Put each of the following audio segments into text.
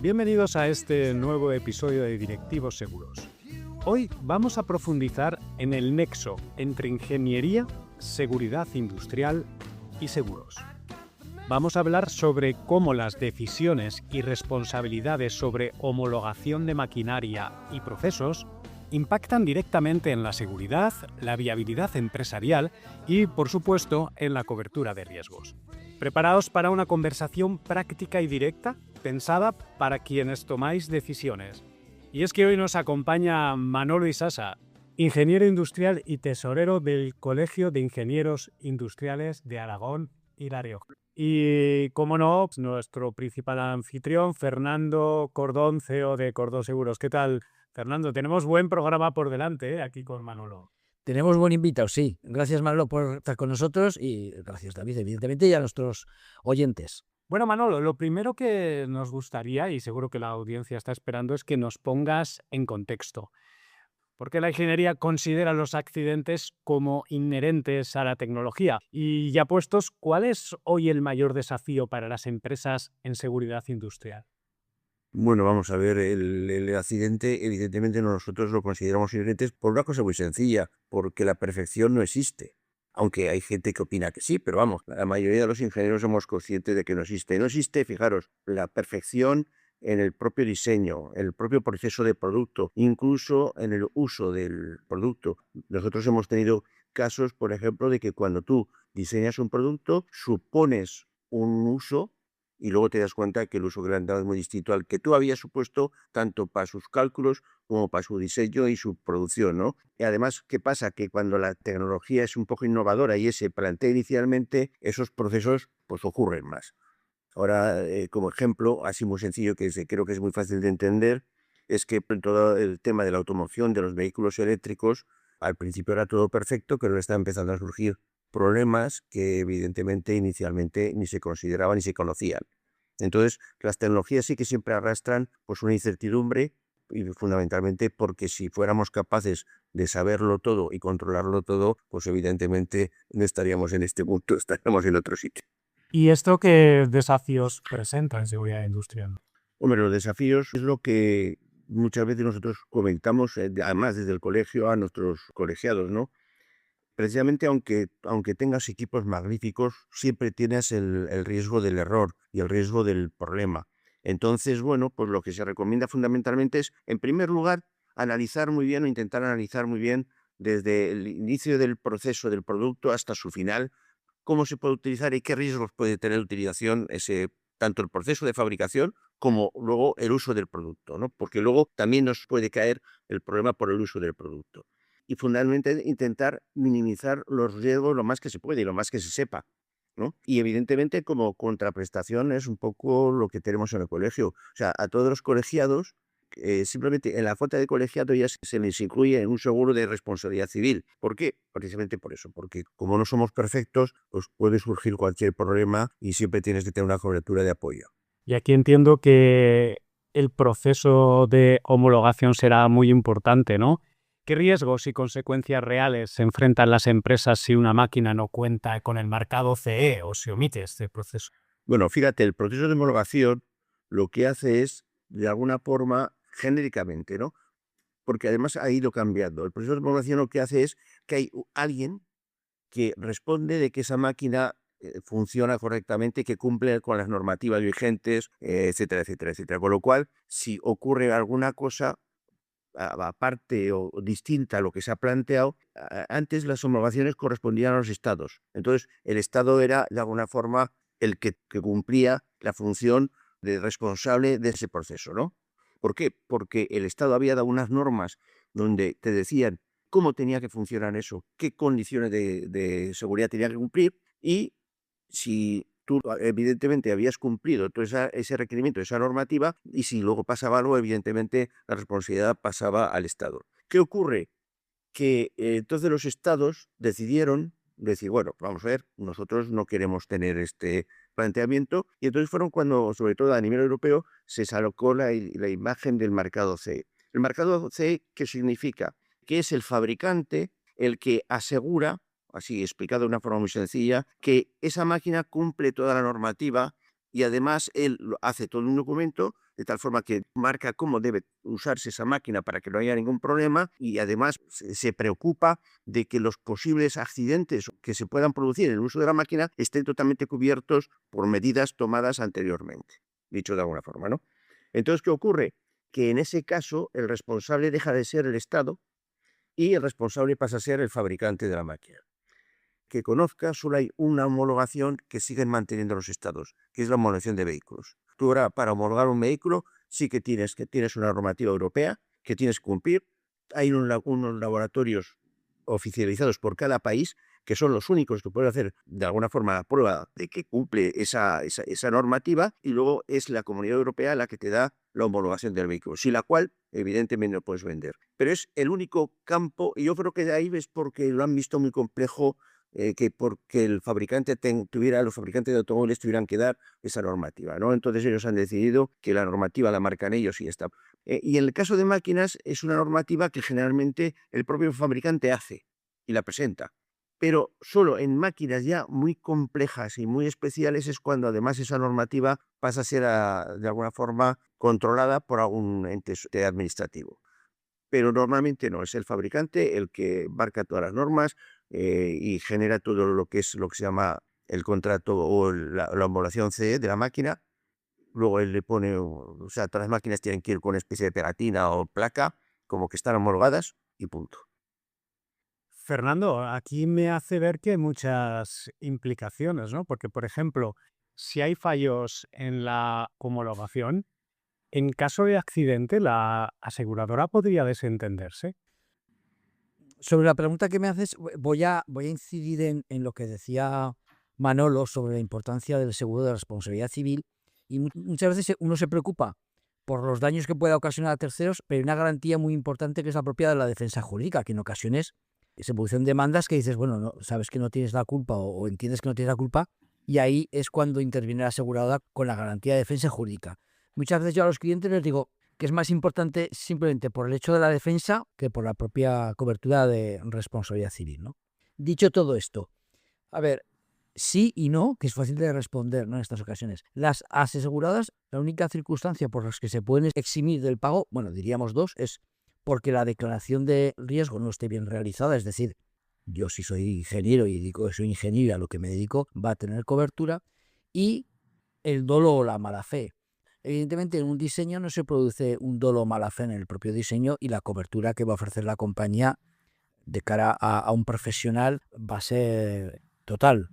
Bienvenidos a este nuevo episodio de Directivos Seguros. Hoy vamos a profundizar en el nexo entre ingeniería, seguridad industrial y seguros. Vamos a hablar sobre cómo las decisiones y responsabilidades sobre homologación de maquinaria y procesos impactan directamente en la seguridad, la viabilidad empresarial y, por supuesto, en la cobertura de riesgos. ¿Preparados para una conversación práctica y directa, pensada para quienes tomáis decisiones? Y es que hoy nos acompaña Manolo Isasa, ingeniero industrial y tesorero del Colegio de Ingenieros Industriales de Aragón y La Rioja. Y, como no, nuestro principal anfitrión, Fernando Cordón, CEO de Cordón Seguros. ¿Qué tal, Fernando? Tenemos buen programa por delante, aquí con Manolo. Tenemos buen invitado, sí. Gracias, Manolo, por estar con nosotros y gracias, David, evidentemente, y a nuestros oyentes. Bueno, Manolo, lo primero que nos gustaría, y seguro que la audiencia está esperando, es que nos pongas en contexto. ¿Por qué la ingeniería considera los accidentes como inherentes a la tecnología? Y ya puestos, ¿cuál es hoy el mayor desafío para las empresas en seguridad industrial? Bueno, vamos a ver, el accidente evidentemente nosotros lo consideramos inherentes por una cosa muy sencilla, porque la perfección no existe. Aunque hay gente que opina que sí, pero vamos, la mayoría de los ingenieros somos conscientes de que no existe. No existe, fijaros, la perfección en el propio diseño, en el propio proceso de producto, incluso en el uso del producto. Nosotros hemos tenido casos, por ejemplo, de que cuando tú diseñas un producto, supones un uso y luego te das cuenta que el uso que le han dado es muy distinto al que tú habías supuesto, tanto para sus cálculos como para su diseño y su producción, ¿no? Y además, ¿qué pasa? Que cuando la tecnología es un poco innovadora y se plantea inicialmente, esos procesos pues ocurren más. Ahora, como ejemplo, así muy sencillo, creo que es muy fácil de entender, es que todo el tema de la automoción, de los vehículos eléctricos, al principio era todo perfecto, pero ahora está empezando a surgir problemas que evidentemente inicialmente ni se consideraban ni se conocían. Entonces, las tecnologías sí que siempre arrastran pues una incertidumbre y fundamentalmente porque si fuéramos capaces de saberlo todo y controlarlo todo, pues evidentemente no estaríamos en este punto, estaríamos en otro sitio. ¿Y esto qué desafíos presenta en seguridad industrial? Hombre, los desafíos es lo que muchas veces nosotros comentamos, además desde el colegio a nuestros colegiados, ¿no? Precisamente aunque tengas equipos magníficos, siempre tienes el riesgo del error y el riesgo del problema. Entonces, bueno, pues lo que se recomienda fundamentalmente es, en primer lugar, analizar muy bien o intentar analizar muy bien desde el inicio del proceso del producto hasta su final, cómo se puede utilizar y qué riesgos puede tener utilización tanto el proceso de fabricación como luego el uso del producto, ¿no? Porque luego también nos puede caer el problema por el uso del producto. Y fundamentalmente intentar minimizar los riesgos lo más que se puede y lo más que se sepa, ¿no? Y evidentemente como contraprestación es un poco lo que tenemos en el colegio. O sea, a todos los colegiados, simplemente en la cuota de colegiado ya se les incluye en un seguro de responsabilidad civil. ¿Por qué? Precisamente por eso, porque como no somos perfectos, pues puede surgir cualquier problema y siempre tienes que tener una cobertura de apoyo. Y aquí entiendo que el proceso de homologación será muy importante, ¿no? ¿Qué riesgos y consecuencias reales se enfrentan las empresas si una máquina no cuenta con el marcado CE o se omite este proceso? Bueno, fíjate, el proceso de homologación lo que hace es, de alguna forma, genéricamente, ¿no? Porque además ha ido cambiando. El proceso de homologación lo que hace es que hay alguien que responde de que esa máquina funciona correctamente, que cumple con las normativas vigentes, etcétera, etcétera, etcétera. Con lo cual, si ocurre alguna cosa aparte o distinta a lo que se ha planteado, antes las homologaciones correspondían a los estados. Entonces, el estado era, de alguna forma, el que cumplía la función de responsable de ese proceso, ¿no? ¿Por qué? Porque el estado había dado unas normas donde te decían cómo tenía que funcionar eso, qué condiciones de seguridad tenía que cumplir y si tú evidentemente habías cumplido todo ese requerimiento, esa normativa, y si luego pasaba algo, evidentemente la responsabilidad pasaba al Estado. ¿Qué ocurre? Que entonces los estados decidieron decir, bueno, vamos a ver, nosotros no queremos tener este planteamiento, y entonces fueron cuando, sobre todo a nivel europeo, se sacó la imagen del marcado CE. El marcado CE, ¿qué significa? Que es el fabricante el que asegura, así explicado de una forma muy sencilla, que esa máquina cumple toda la normativa y además él hace todo un documento de tal forma que marca cómo debe usarse esa máquina para que no haya ningún problema, y además se preocupa de que los posibles accidentes que se puedan producir en el uso de la máquina estén totalmente cubiertos por medidas tomadas anteriormente, dicho de alguna forma, ¿no? Entonces, ¿qué ocurre? Que en ese caso el responsable deja de ser el Estado y el responsable pasa a ser el fabricante de la máquina. Que conozca, solo hay una homologación que siguen manteniendo los estados, que es la homologación de vehículos. Tú ahora, para homologar un vehículo, sí que tienes una normativa europea que tienes que cumplir. Hay unos laboratorios oficializados por cada país que son los únicos que pueden hacer de alguna forma la prueba de que cumple esa normativa, y luego es la Comunidad Europea la que te da la homologación del vehículo, sin la cual evidentemente no puedes vender. Pero es el único campo, y yo creo que de ahí es porque lo han visto muy complejo, que porque el fabricante los fabricantes de automóviles tuvieran que dar esa normativa, ¿no? Entonces ellos han decidido que la normativa la marcan ellos y ya está. Y en el caso de máquinas es una normativa que generalmente el propio fabricante hace y la presenta. Pero solo en máquinas ya muy complejas y muy especiales es cuando además esa normativa pasa a ser de alguna forma controlada por algún ente administrativo. Pero normalmente no, es el fabricante el que marca todas las normas, y genera todo lo que se llama el contrato o la homologación CE de la máquina. Luego él le pone, o sea, todas las máquinas tienen que ir con una especie de pegatina o placa, como que están homologadas y punto. Fernando, aquí me hace ver que hay muchas implicaciones, ¿no? Porque, por ejemplo, si hay fallos en la homologación, en caso de accidente, la aseguradora podría desentenderse. Sobre la pregunta que me haces, voy a incidir en lo que decía Manolo sobre la importancia del seguro de responsabilidad civil. Y muchas veces uno se preocupa por los daños que pueda ocasionar a terceros, pero hay una garantía muy importante que es la propia de la defensa jurídica, que en ocasiones se producen demandas que dices, bueno, no, sabes que no tienes la culpa o entiendes que no tienes la culpa, y ahí es cuando interviene la aseguradora con la garantía de defensa jurídica. Muchas veces yo a los clientes les digo que es más importante simplemente por el hecho de la defensa que por la propia cobertura de responsabilidad civil, ¿no? Dicho todo esto, a ver, sí y no, que es fácil de responder, ¿no? En estas ocasiones. Las aseguradoras, la única circunstancia por las que se pueden eximir del pago, bueno, diríamos dos, es porque la declaración de riesgo no esté bien realizada, es decir, yo si soy ingeniero y digo que soy ingeniero y a lo que me dedico va a tener cobertura, y el dolo o la mala fe. Evidentemente, en un diseño no se produce un dolo o mala fe en el propio diseño, y la cobertura que va a ofrecer la compañía de cara a un profesional va a ser total.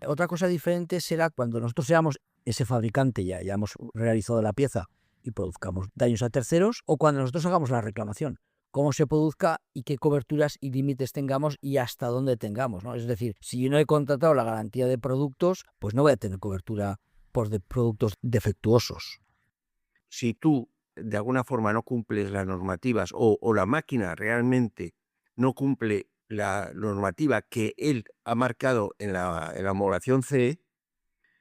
Otra cosa diferente será cuando nosotros seamos ese fabricante, ya hemos realizado la pieza y produzcamos daños a terceros, o cuando nosotros hagamos la reclamación, cómo se produzca y qué coberturas y límites tengamos y hasta dónde tengamos, ¿no? Es decir, si yo no he contratado la garantía de productos, pues no voy a tener cobertura por productos defectuosos. Si tú de alguna forma no cumples las normativas, o la máquina realmente no cumple la normativa que él ha marcado en la homologación CE,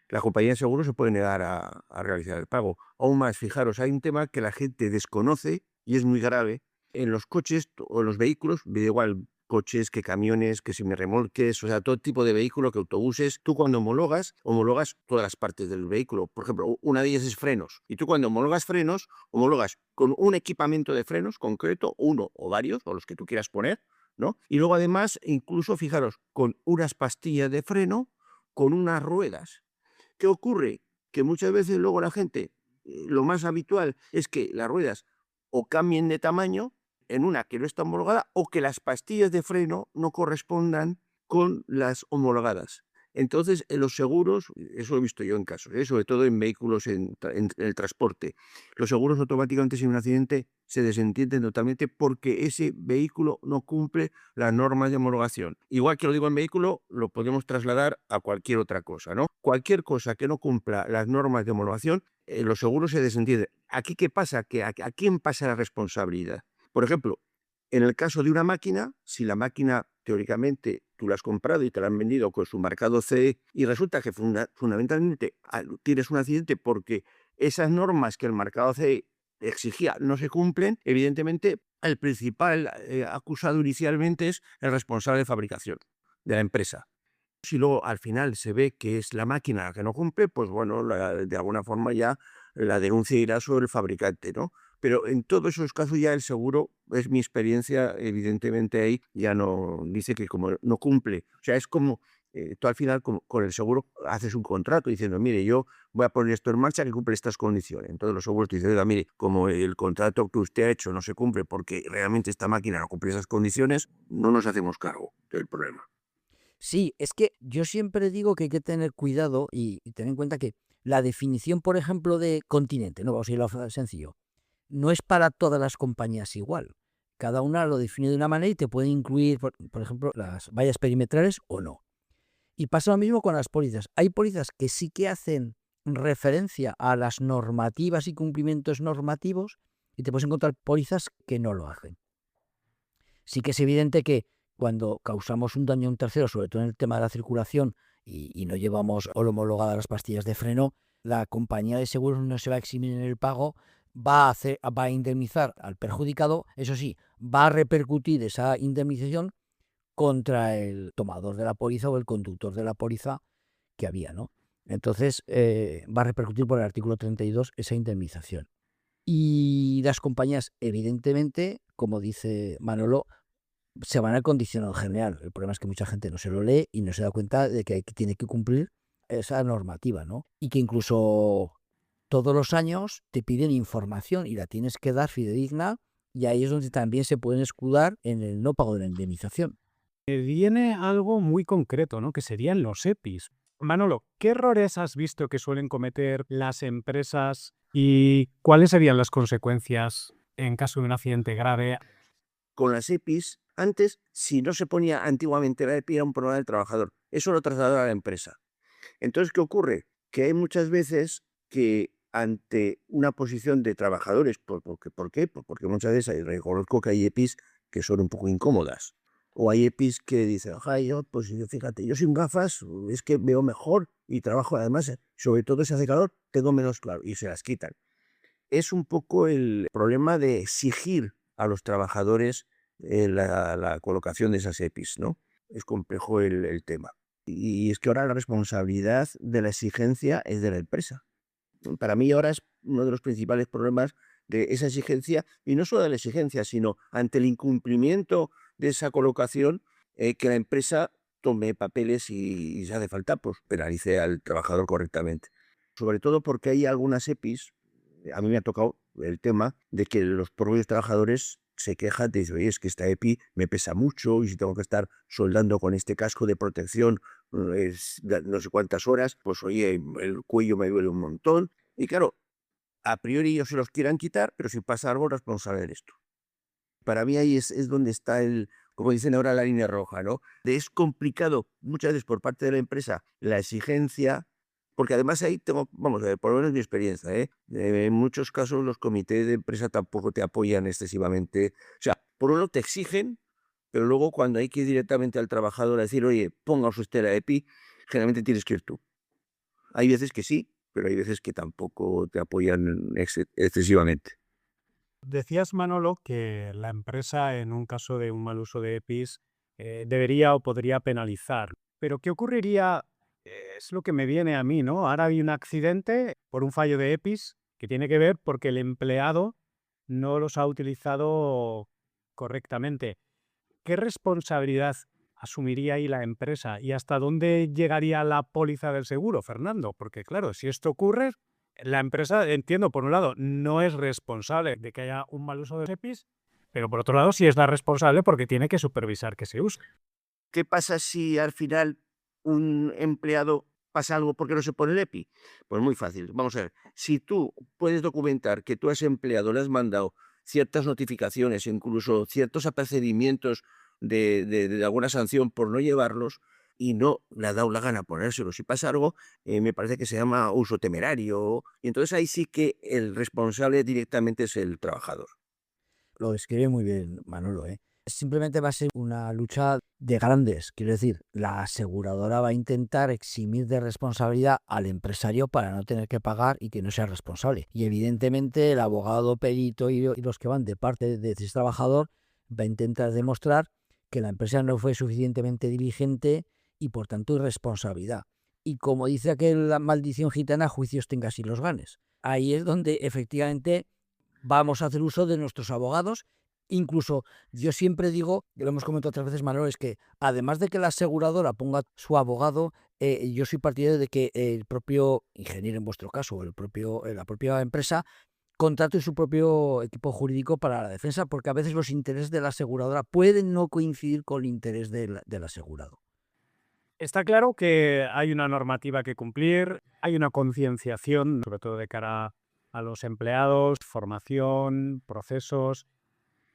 la compañía de seguros se puede negar a realizar el pago. Aún más, fijaros, hay un tema que la gente desconoce y es muy grave. En los coches o en los vehículos, me da igual coches, que camiones, que semirremolques, o sea, todo tipo de vehículo, que autobuses. Tú cuando homologas todas las partes del vehículo. Por ejemplo, una de ellas es frenos. Y tú cuando homologas frenos, homologas con un equipamiento de frenos concreto, uno o varios, o los que tú quieras poner, ¿no? Y luego además, incluso, fijaros, con unas pastillas de freno, con unas ruedas. ¿Qué ocurre? Que muchas veces luego la gente, lo más habitual es que las ruedas o cambien de tamaño en una que no está homologada, o que las pastillas de freno no correspondan con las homologadas. Entonces, en los seguros, eso lo he visto yo en casos, sobre todo en vehículos en el transporte, los seguros automáticamente, sin un accidente, se desentienden totalmente porque ese vehículo no cumple las normas de homologación. Igual que lo digo en vehículo, lo podemos trasladar a cualquier otra cosa, ¿no? Cualquier cosa que no cumpla las normas de homologación, los seguros se desentienden. ¿Aquí qué pasa? Que ¿a quién pasa la responsabilidad? Por ejemplo, en el caso de una máquina, si la máquina teóricamente tú la has comprado y te la han vendido con su marcado CE, y resulta que fundamentalmente tienes un accidente porque esas normas que el marcado CE exigía no se cumplen, evidentemente el principal acusado inicialmente es el responsable de fabricación de la empresa. Si luego al final se ve que es la máquina la que no cumple, pues bueno, de alguna forma ya la denuncia irá sobre el fabricante, ¿no? Pero en todos esos casos ya el seguro, es mi experiencia, evidentemente ahí ya no dice que como no cumple. O sea, es como tú al final con el seguro haces un contrato diciendo, mire, yo voy a poner esto en marcha que cumple estas condiciones. Entonces los seguros te dicen, oiga, mire, como el contrato que usted ha hecho no se cumple porque realmente esta máquina no cumple esas condiciones, no nos hacemos cargo del problema. Sí, es que yo siempre digo que hay que tener cuidado y tener en cuenta que la definición, por ejemplo, de continente, no vamos a ir a lo sencillo, no es para todas las compañías igual. Cada una lo define de una manera y te puede incluir, por ejemplo, las vallas perimetrales o no. Y pasa lo mismo con las pólizas. Hay pólizas que sí que hacen referencia a las normativas y cumplimientos normativos y te puedes encontrar pólizas que no lo hacen. Sí que es evidente que cuando causamos un daño a un tercero, sobre todo en el tema de la circulación, y no llevamos homologadas las pastillas de freno, la compañía de seguros no se va a eximir en el pago, va a indemnizar al perjudicado, eso sí, va a repercutir esa indemnización contra el tomador de la póliza o el conductor de la póliza que había, ¿no? Entonces, va a repercutir por el artículo 32 esa indemnización. Y las compañías, evidentemente, como dice Manolo, se van al condicionado general. El problema es que mucha gente no se lo lee y no se da cuenta de que tiene que cumplir esa normativa, ¿no? Y que incluso todos los años te piden información y la tienes que dar fidedigna, y ahí es donde también se pueden escudar en el no pago de la indemnización. Viene algo muy concreto, ¿no? Que serían los EPIs. Manolo, ¿qué errores has visto que suelen cometer las empresas y cuáles serían las consecuencias en caso de un accidente grave? Con las EPIs, antes, si no se ponía antiguamente la EPI, era un problema del trabajador. Eso lo trasladó a la empresa. Entonces, ¿qué ocurre? Que hay muchas veces que ante una posición de trabajadores, ¿por qué? Pues porque muchas veces reconozco que hay EPIs que son un poco incómodas. O hay EPIs que dicen, pues fíjate, yo sin gafas es que veo mejor y trabajo además, sobre todo si hace calor, tengo menos claro y se las quitan. Es un poco el problema de exigir a los trabajadores la colocación de esas EPIs, ¿no? Es complejo el tema. Y es que ahora la responsabilidad de la exigencia es de la empresa. Para mí ahora es uno de los principales problemas de esa exigencia, y no solo de la exigencia, sino ante el incumplimiento de esa colocación, que la empresa tome papeles y si hace falta, pues penalice al trabajador correctamente. Sobre todo porque hay algunas EPIs, a mí me ha tocado el tema de que los propios trabajadores se quejan, te dicen, oye, es que esta EPI me pesa mucho y si tengo que estar soldando con este casco de protección no sé cuántas horas, pues oye, el cuello me duele un montón. Y claro, a priori ellos se los quieran quitar, pero si pasa algo, responsable eres tú. Para mí ahí es donde está como dicen ahora, la línea roja, ¿no? Es complicado muchas veces por parte de la empresa la exigencia, porque además ahí tengo, vamos a ver, por lo menos mi experiencia, en muchos casos los comités de empresa tampoco te apoyan excesivamente. O sea, por uno te exigen, pero luego cuando hay que ir directamente al trabajador a decir, oye, ponga usted la EPI, generalmente tienes que ir tú. Hay veces que sí, pero hay veces que tampoco te apoyan excesivamente. Decías, Manolo, que la empresa, en un caso de un mal uso de EPIs, debería o podría penalizar. Pero ¿qué ocurriría? Es lo que me viene a mí, ¿no? Ahora hay un accidente por un fallo de EPIs que tiene que ver porque el empleado no los ha utilizado correctamente. ¿Qué responsabilidad asumiría ahí la empresa y hasta dónde llegaría la póliza del seguro, Fernando? Porque claro, si esto ocurre, la empresa, entiendo, por un lado, no es responsable de que haya un mal uso de EPIs, pero por otro lado sí es la responsable porque tiene que supervisar que se use. ¿Qué pasa si al final un empleado pasa algo porque no se pone el EPI? Pues muy fácil. Vamos a ver, si tú puedes documentar que tú has empleado, le has mandado ciertas notificaciones, incluso ciertos apercibimientos de alguna sanción por no llevarlos y no le ha dado la gana ponérselo. Si pasa algo, me parece que se llama uso temerario, y entonces ahí sí que el responsable directamente es el trabajador. Lo describe muy bien Manolo, ¿eh? Simplemente va a ser una lucha de grandes. Quiero decir, la aseguradora va a intentar eximir de responsabilidad al empresario para no tener que pagar y que no sea responsable. Y evidentemente el abogado, perito y los que van de parte de ese trabajador va a intentar demostrar que la empresa no fue suficientemente diligente y por tanto irresponsabilidad. Y como dice aquella maldición gitana, juicios tengas y los ganes. ahí es donde efectivamente vamos a hacer uso de nuestros abogados. Incluso yo siempre digo, que lo hemos comentado otras veces, Manuel, es que además de que la aseguradora ponga su abogado, yo soy partidario de que el propio ingeniero, en vuestro caso, o la propia empresa, contrate su propio equipo jurídico para la defensa, porque a veces los intereses de la aseguradora pueden no coincidir con el interés del asegurado. Está claro que hay una normativa que cumplir, hay una concienciación, sobre todo de cara a los empleados, formación, procesos.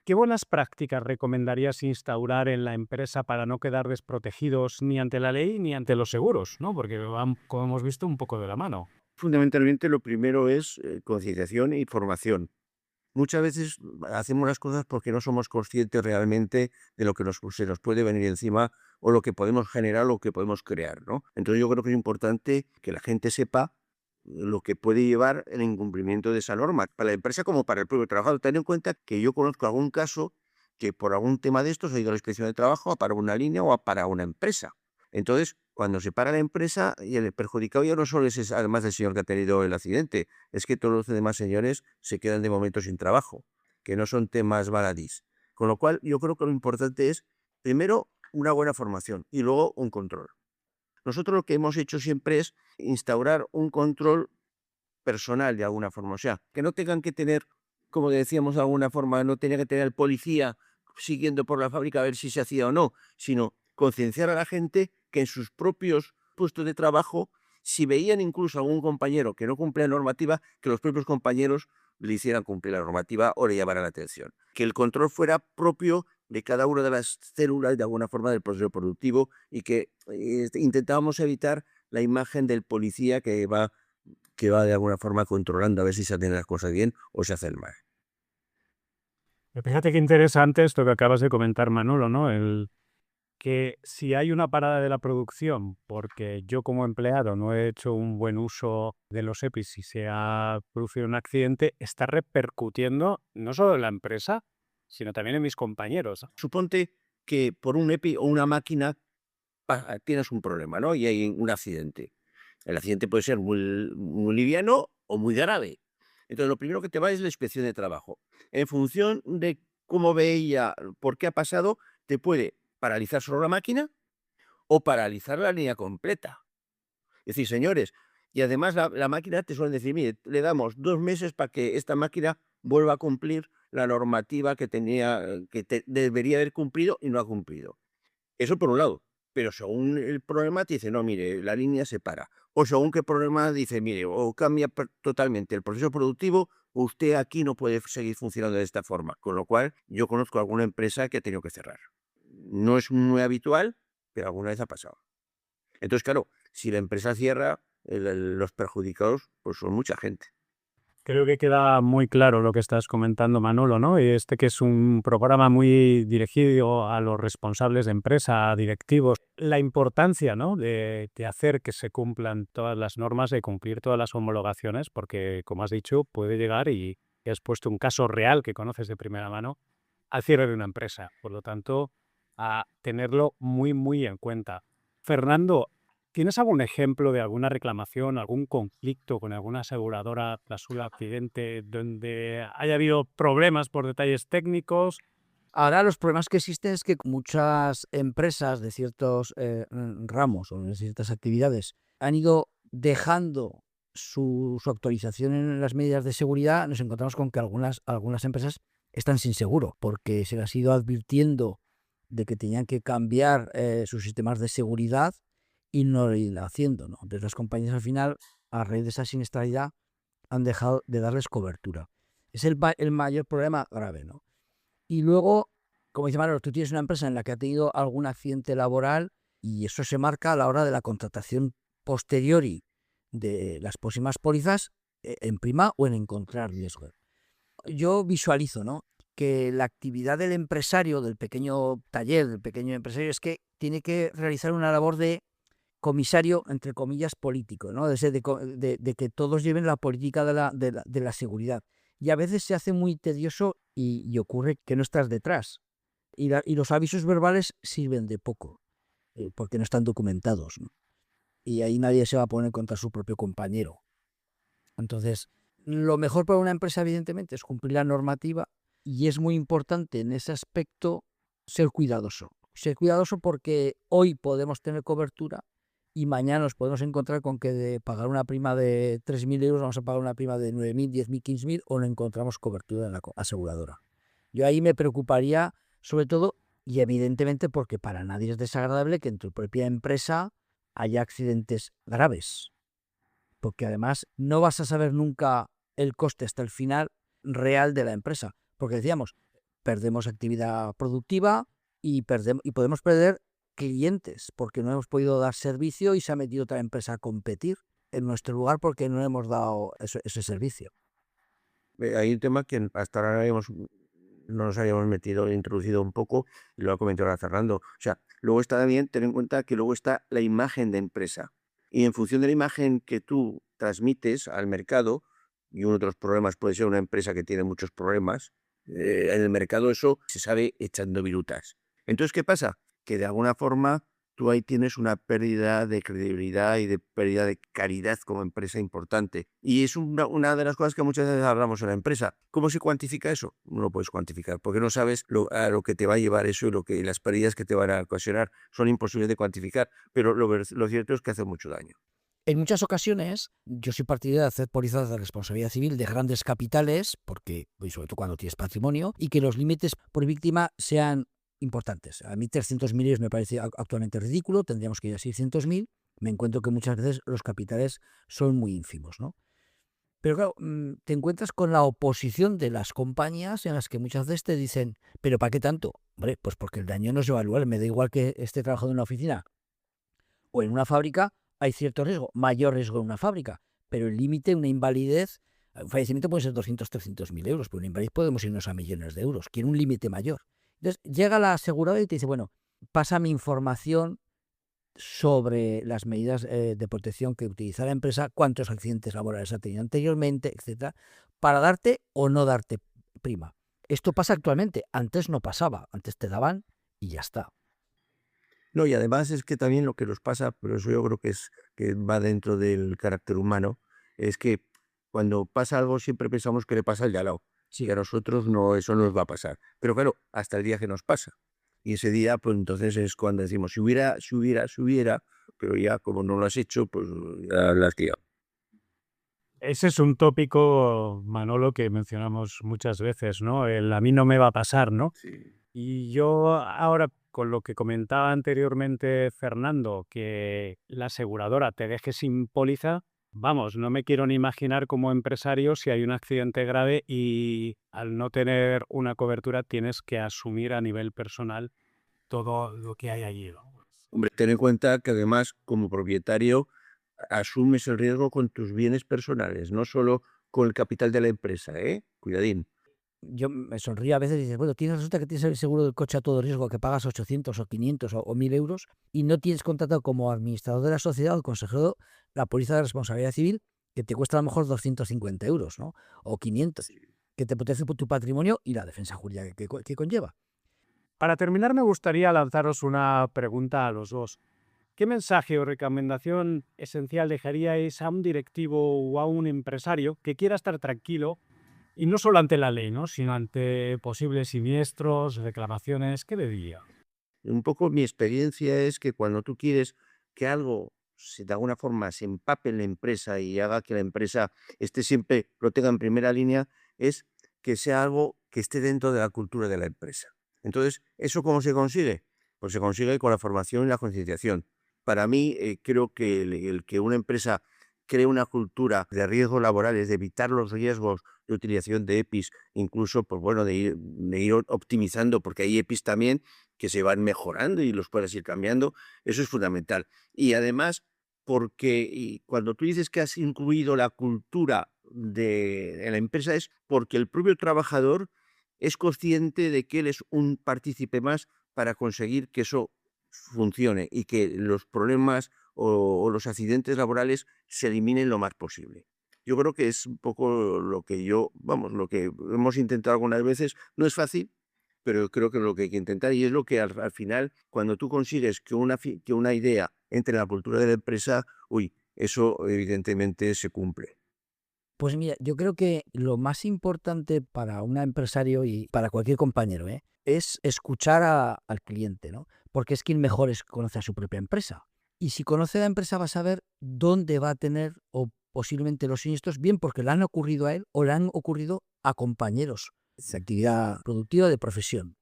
¿Qué buenas prácticas recomendarías instaurar en la empresa para no quedar desprotegidos ni ante la ley ni ante los seguros, ¿no? Porque van, como hemos visto, un poco de la mano. Fundamentalmente lo primero es concienciación y formación. Muchas veces hacemos las cosas porque no somos conscientes realmente de lo que se nos puede venir encima o lo que podemos generar o lo que podemos crear, ¿no? Entonces yo creo que es importante que la gente sepa lo que puede llevar el incumplimiento de esa norma, para la empresa como para el propio trabajador. Ten en cuenta que yo conozco algún caso que por algún tema de estos ha ido a la inspección de trabajo a para una línea o a para una empresa. Entonces, cuando se para la empresa, y el perjudicado ya no solo es además del señor que ha tenido el accidente, es que todos los demás señores se quedan de momento sin trabajo, que no son temas baladís. Con lo cual, yo creo que lo importante es, primero, una buena formación y luego un control. Nosotros lo que hemos hecho siempre es instaurar un control personal de alguna forma. O sea, que no tengan que tener, como decíamos de alguna forma, no tenía que tener el policía siguiendo por la fábrica a ver si se hacía o no, sino concienciar a la gente que en sus propios puestos de trabajo, si veían incluso a algún compañero que no cumplía la normativa, que los propios compañeros le hicieran cumplir la normativa o le llamaran la atención. Que el control fuera propio de cada una de las células de alguna forma del proceso productivo y que intentábamos evitar la imagen del policía que va de alguna forma controlando a ver si se hacen las cosas bien o se hacen mal. Fíjate qué interesante esto que acabas de comentar, Manolo, ¿no? El que si hay una parada de la producción porque yo como empleado no he hecho un buen uso de los EPIs y se ha producido un accidente, está repercutiendo no solo en la empresa, sino también en mis compañeros. Suponte que por un EPI o una máquina tienes un problema, ¿no? Y hay un accidente. El accidente puede ser muy liviano o muy grave. Entonces, lo primero que te va es la inspección de trabajo. En función de cómo veía, por qué ha pasado, te puede paralizar solo la máquina o paralizar la línea completa. Es decir, señores, y además la máquina te suelen decir, mire, le damos 2 meses para que esta máquina vuelva a cumplir la normativa que tenía, debería haber cumplido y no ha cumplido. Eso por un lado. Pero según el problema te dice, no, mire, la línea se para. O según qué problema dice, mire, o cambia totalmente el proceso productivo, o usted aquí no puede seguir funcionando de esta forma. Con lo cual, yo conozco alguna empresa que ha tenido que cerrar. No es muy habitual, pero alguna vez ha pasado. Entonces, claro, si la empresa cierra, los perjudicados pues son mucha gente. Creo que queda muy claro lo que estás comentando, Manolo, ¿no? Y que es un programa muy dirigido a los responsables de empresa, a directivos. La importancia, ¿no? de hacer que se cumplan todas las normas, de cumplir todas las homologaciones, porque, como has dicho, puede llegar, y has puesto un caso real que conoces de primera mano, al cierre de una empresa. Por lo tanto, a tenerlo muy, muy en cuenta. Fernando, ¿tienes algún ejemplo de alguna reclamación, algún conflicto con alguna aseguradora tras un accidente donde haya habido problemas por detalles técnicos? Ahora los problemas que existen es que muchas empresas de ciertos ramos o de ciertas actividades han ido dejando su actualización en las medidas de seguridad. Nos encontramos con que algunas empresas están sin seguro porque se les ha ido advirtiendo de que tenían que cambiar sus sistemas de seguridad y no lo iban haciendo, ¿no? Entonces las compañías al final, a raíz de esa siniestralidad, han dejado de darles cobertura. Es el mayor problema grave, ¿no? Y luego, como dice Manolo, tú tienes una empresa en la que ha tenido algún accidente laboral y eso se marca a la hora de la contratación posteriori de las próximas pólizas en prima o en encontrar riesgo. Yo visualizo, ¿no?, que la actividad del empresario, del pequeño taller, del pequeño empresario, es que tiene que realizar una labor de comisario, entre comillas, político, ¿no? De que todos lleven la política de la seguridad. Y a veces se hace muy tedioso y ocurre que no estás detrás. Y los avisos verbales sirven de poco, porque no están documentados, ¿no? Y ahí nadie se va a poner contra su propio compañero. Entonces, Lo mejor para una empresa, evidentemente, es cumplir la normativa y es muy importante en ese aspecto ser cuidadoso. Ser cuidadoso porque hoy podemos tener cobertura y mañana nos podemos encontrar con que de pagar una prima de 3.000 euros vamos a pagar una prima de 9.000, 10.000, 15.000 o no encontramos cobertura en la aseguradora. Yo ahí me preocuparía sobre todo y evidentemente porque para nadie es desagradable que en tu propia empresa haya accidentes graves. Porque además no vas a saber nunca el coste hasta el final real de la empresa. Porque decíamos, perdemos actividad productiva y podemos perder clientes porque no hemos podido dar servicio y se ha metido otra empresa a competir en nuestro lugar porque no hemos dado ese servicio. Hay un tema que hasta ahora no nos habíamos introducido un poco, y lo ha comentado ahora Fernando. O sea, luego está también, ten en cuenta que luego está la imagen de empresa. Y en función de la imagen que tú transmites al mercado, y uno de los problemas puede ser una empresa que tiene muchos problemas, en el mercado eso se sabe echando virutas. Entonces, ¿qué pasa? Que de alguna forma tú ahí tienes una pérdida de credibilidad y de pérdida de caridad como empresa importante. Y es una de las cosas que muchas veces hablamos en la empresa. ¿Cómo se cuantifica eso? No lo puedes cuantificar, porque no sabes a lo que te va a llevar eso y las pérdidas que te van a ocasionar. Son imposibles de cuantificar, pero lo cierto es que hace mucho daño. En muchas ocasiones, yo soy partidario de hacer pólizas de responsabilidad civil de grandes capitales, porque, sobre todo cuando tienes patrimonio, y que los límites por víctima sean importantes. A mí 300.000 euros me parece actualmente ridículo, tendríamos que ir a 600.000. Me encuentro que muchas veces los capitales son muy ínfimos, ¿no? Pero claro, te encuentras con la oposición de las compañías en las que muchas veces te dicen, ¿pero para qué tanto? Hombre, pues porque el daño no es evaluable. Me da igual que esté trabajando en una oficina o en una fábrica, hay cierto riesgo, mayor riesgo en una fábrica, pero el límite, una invalidez, un fallecimiento puede ser 200, 300.000 euros, pero una invalidez podemos irnos a millones de euros. Quiere un límite mayor. Entonces llega la aseguradora y te dice, bueno, pásame información sobre las medidas de protección que utiliza la empresa, cuántos accidentes laborales ha tenido anteriormente, etcétera, para darte o no darte prima. Esto pasa actualmente, antes no pasaba, antes te daban y ya está. No, y además es que también lo que nos pasa, pero eso yo creo que va dentro del carácter humano, es que cuando pasa algo siempre pensamos que le pasa al de al lado. Sí. Y a nosotros no, eso no nos va a pasar. Pero claro, hasta el día que nos pasa. Y ese día, pues entonces es cuando decimos, si hubiera, pero ya como no lo has hecho, pues ya la has liado. Ese es un tópico, Manolo, que mencionamos muchas veces, ¿no? El a mí no me va a pasar, ¿no? Sí. Y yo ahora, con lo que comentaba anteriormente Fernando, que la aseguradora te deje sin póliza, vamos, no me quiero ni imaginar como empresario si hay un accidente grave y al no tener una cobertura tienes que asumir a nivel personal todo lo que hay allí, ¿no? Hombre, ten en cuenta que además, como propietario, asumes el riesgo con tus bienes personales, no solo con el capital de la empresa, ¿eh? Cuidadín. Yo me sonrío a veces y dices, bueno, resulta que tienes el seguro del coche a todo riesgo que pagas 800 o 500 o 1.000 euros y no tienes contratado como administrador de la sociedad o consejero la póliza de responsabilidad civil que te cuesta a lo mejor 250 euros, ¿no? O 500, que te protege por tu patrimonio y la defensa jurídica que conlleva. Para terminar, me gustaría lanzaros una pregunta a los dos. ¿Qué mensaje o recomendación esencial dejaríais a un directivo o a un empresario que quiera estar tranquilo, y no solo ante la ley, ¿no?, sino ante posibles siniestros, reclamaciones? ¿Qué le diría? Un poco mi experiencia es que cuando tú quieres que algo de alguna forma se empape en la empresa y haga que la empresa esté siempre, lo tenga en primera línea, es que sea algo que esté dentro de la cultura de la empresa. Entonces, ¿eso cómo se consigue? Pues se consigue con la formación y la concienciación. Para mí, creo que el que una empresa cree una cultura de riesgos laborales, de evitar los riesgos de utilización de EPIs, incluso, pues bueno, de ir optimizando, porque hay EPIs también que se van mejorando y los puedes ir cambiando, eso es fundamental. Y además, porque cuando tú dices que has incluido la cultura de la empresa es porque el propio trabajador es consciente de que él es un partícipe más para conseguir que eso funcione y que los problemas o los accidentes laborales se eliminen lo más posible. Yo creo que es un poco lo que lo que hemos intentado algunas veces. No es fácil, pero creo que es lo que hay que intentar y es lo que al final, cuando tú consigues que una idea entre en la cultura de la empresa, eso evidentemente se cumple. Pues mira, yo creo que lo más importante para un empresario y para cualquier compañero es escuchar al cliente, ¿no? Porque es quien mejor conoce a su propia empresa. Y si conoce la empresa va a saber dónde va a tener o posiblemente los siniestros, bien porque le han ocurrido a él o le han ocurrido a compañeros de actividad productiva de profesión.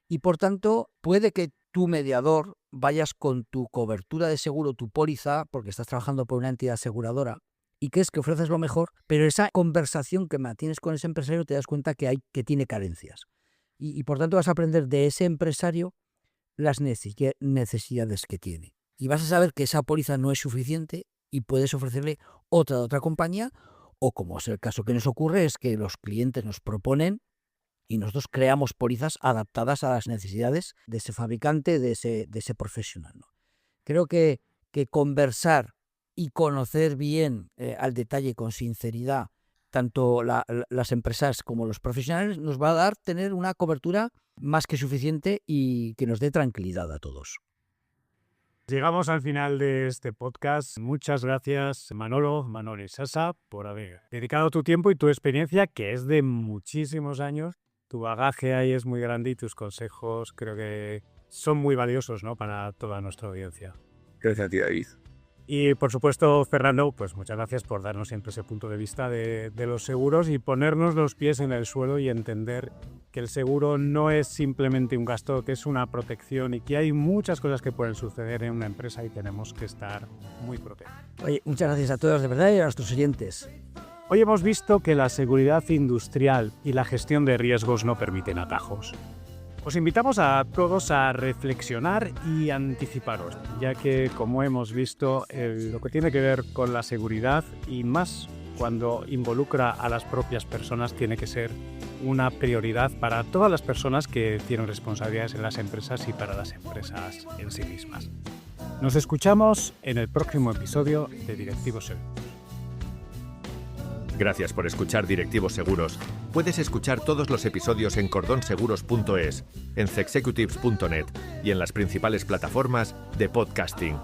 Y por tanto, puede que tu mediador vayas con tu cobertura de seguro, tu póliza, porque estás trabajando por una entidad aseguradora y crees que ofreces lo mejor, pero esa conversación que mantienes con ese empresario te das cuenta que tiene carencias. Y por tanto vas a aprender de ese empresario las necesidades que tiene. Y vas a saber que esa póliza no es suficiente y puedes ofrecerle otra de otra compañía, o como es el caso que nos ocurre, es que los clientes nos proponen y nosotros creamos pólizas adaptadas a las necesidades de ese fabricante, de ese profesional, ¿no? Creo que conversar y conocer bien al detalle, con sinceridad, tanto las empresas como los profesionales, nos va a dar tener una cobertura más que suficiente y que nos dé tranquilidad a todos. Llegamos al final de este podcast. Muchas gracias, Manolo y Sasa, por haber dedicado tu tiempo y tu experiencia, que es de muchísimos años. Tu bagaje ahí es muy grande y tus consejos creo que son muy valiosos, ¿no?, para toda nuestra audiencia. Gracias a ti, David. Y por supuesto, Fernando, pues muchas gracias por darnos siempre ese punto de vista de los seguros y ponernos los pies en el suelo y entender que el seguro no es simplemente un gasto, que es una protección y que hay muchas cosas que pueden suceder en una empresa y tenemos que estar muy protegidos. Oye, muchas gracias a todos de verdad y a nuestros oyentes. Hoy hemos visto que la seguridad industrial y la gestión de riesgos no permiten atajos. Os invitamos a todos a reflexionar y anticiparos, ya que, como hemos visto, lo que tiene que ver con la seguridad y más cuando involucra a las propias personas tiene que ser una prioridad para todas las personas que tienen responsabilidades en las empresas y para las empresas en sí mismas. Nos escuchamos en el próximo episodio de Directivos Seguros. Gracias por escuchar Directivos Seguros. Puedes escuchar todos los episodios en cordonseguros.es, en cexecutives.net y en las principales plataformas de podcasting.